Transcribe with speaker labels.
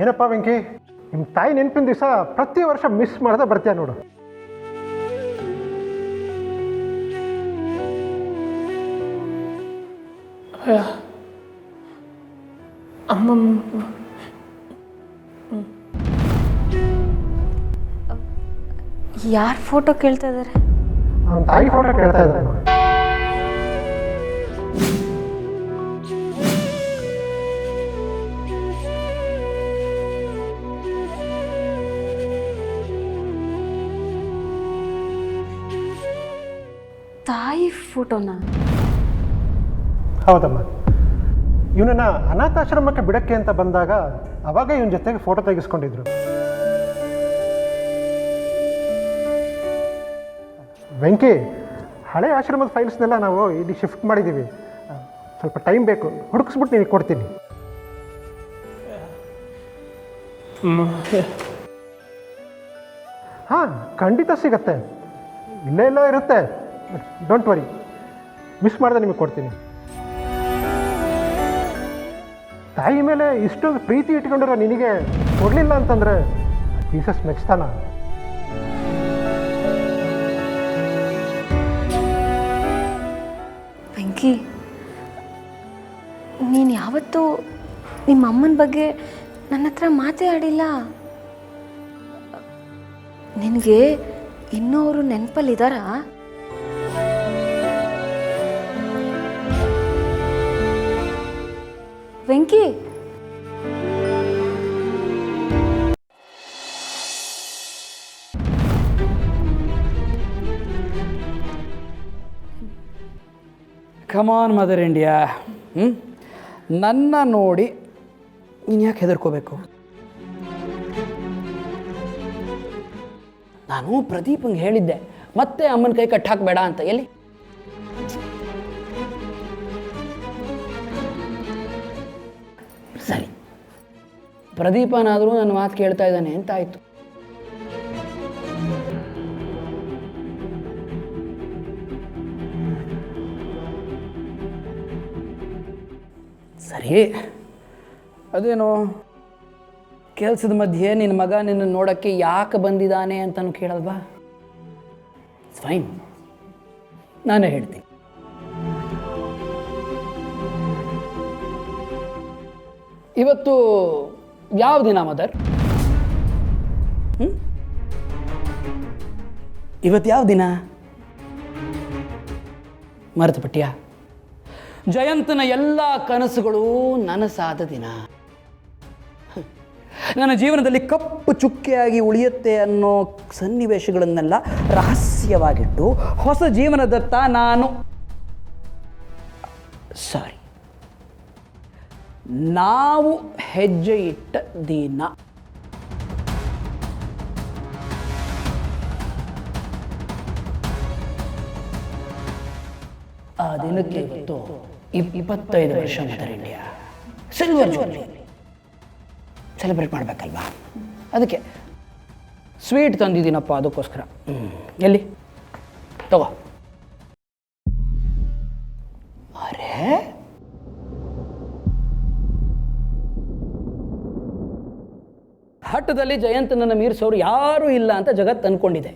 Speaker 1: ಏನಪ್ಪ ವೆಂಕಿ, ನಿಮ್ಮ ತಾಯಿ ನೆನಪಿನ ದಿವಸ ಪ್ರತಿ ವರ್ಷ ಮಿಸ್ ಮಾಡ್ದೆ ಬರ್ತೀಯ ನೋಡು.
Speaker 2: ಅಮ್ಮ ಯಾರ ಫೋಟೋ ಕೇಳ್ತಾ ಇದ್ದಾರೆ?
Speaker 1: ಅವನ ತಾಯಿ ಫೋಟೋ ಕೇಳ್ತಾ ಇದ್ದಾರೆ ನೋಡಿ.
Speaker 2: ತಾಯಿ ಫೋಟೋನಾ?
Speaker 1: ಹೌದಮ್ಮ, ಇವನನ್ನ ಅನಾಥಾಶ್ರಮಕ್ಕೆ ಬಿಡಕ್ಕೆ ಅಂತ ಬಂದಾಗ ಅವಾಗ ಇವನ ಜೊತೆಗೆ ಫೋಟೋ ತೆಗೆಸ್ಕೊಂಡಿದ್ರು. ವೆಂಕಿ, ಹಳೆ ಆಶ್ರಮದ ಫೈಲ್ಸ್ನೆಲ್ಲ ನಾವು ಇಲ್ಲಿ ಶಿಫ್ಟ್ ಮಾಡಿದ್ದೀವಿ. ಸ್ವಲ್ಪ ಟೈಮ್ ಬೇಕು, ಹುಡುಕಿಸ್ಬಿಟ್ಟು ನಿನಗೆ ಕೊಡ್ತೀನಿ. ಹಾಂ, ಖಂಡಿತ ಸಿಗತ್ತೆ, ಇಲ್ಲೇ ಎಲ್ಲೋ ಇರುತ್ತೆ. ಡೋಂಟ್ ವರಿ, ಮಿಸ್ ಮಾಡಿದೆ ನಿಮಗೆ ಕೊಡ್ತೀನಿ. ತಾಯಿ ಮೇಲೆ ಇಷ್ಟೊಂದು ಪ್ರೀತಿ ಇಟ್ಕೊಂಡಿರೋ ನಿನಗೆ ಕೊಡಲಿಲ್ಲ ಅಂತಂದರೆ ಜೀಸಸ್ ಮೆಚ್ತಾನ?
Speaker 2: ವೆಂಕಿ, ನೀನು ಯಾವತ್ತೂ ನಿಮ್ಮ ಅಮ್ಮನ ಬಗ್ಗೆ ನನ್ನ ಹತ್ರ ಮಾತೇ ಆಡಿಲ್ಲ. ನಿನಗೆ ಇನ್ನೂ ಅವರು ನೆನಪಲ್ಲಿದ್ದಾರಾ? ವೆಂಕಿ,
Speaker 3: ಕಮಾನ್ ಮದರ್ ಇಂಡಿಯಾ, ನನ್ನ ನೋಡಿ ನೀನು ಯಾಕೆ ಹೆದರ್ಕೋಬೇಕು? ನಾನು ಪ್ರದೀಪಂಗೆ ಹೇಳಿದ್ದೆ ಮತ್ತೆ ಅಮ್ಮನ ಕೈ ಕಟ್ ಹಾಕಬೇಡ ಅಂತ. ಎಲ್ಲಿ? ಸರಿ, ಪ್ರದೀಪನಾದರೂ ನನ್ನ ಮಾತು ಕೇಳ್ತಾ ಇದ್ದಾನೆ ಅಂತ ಆಯಿತು. ಸರಿ, ಅದೇನೋ ಕೆಲಸದ ಮಧ್ಯೆ ನಿನ್ನ ಮಗ ನಿನ್ನ ನೋಡೋಕ್ಕೆ ಯಾಕೆ ಬಂದಿದ್ದಾನೆ ಅಂತಲೂ ಕೇಳಲ್ವಾ? ಫೈನ್, ನಾನೇ ಹೇಳ್ತೀನಿ. ಇವತ್ತು ಯಾವ ದಿನ ಮದರ್? ಇವತ್ತು ಯಾವ ದಿನ? ಮರೆತು ಬಿಟ್ಟಿಯಾ? ಜಯಂತನ ಎಲ್ಲ ಕನಸುಗಳು ನನಸಾದ ದಿನ. ನನ್ನ ಜೀವನದಲ್ಲಿ ಕಪ್ಪು ಚುಕ್ಕೆಯಾಗಿ ಉಳಿಯುತ್ತೆ ಅನ್ನೋ ಸನ್ನಿವೇಶಗಳನ್ನೆಲ್ಲ ರಹಸ್ಯವಾಗಿಟ್ಟು ಹೊಸ ಜೀವನದತ್ತ ನಾವು ಹೆಜ್ಜೆ ಇಟ್ಟ ದಿನ. ಆ ದಿನಕ್ಕೆ ಇವತ್ತು 25 ವರ್ಷ Mother India silver jubilee celebrate ಮಾಡಬೇಕಲ್ವಾ? ಅದಕ್ಕೆ ಸ್ವೀಟ್ ತಂದಿದ್ದೀನಪ್ಪ, ಅದಕ್ಕೋಸ್ಕರ. ಎಲ್ಲಿ ತಗೋ. ಅರೆ, ಹಠದಲ್ಲಿ ಜಯಂತನನ್ನು ಮೀರಿಸೋರು ಯಾರೂ ಇಲ್ಲ ಅಂತ ಜಗತ್ತು ಅಂದ್ಕೊಂಡಿದೆ.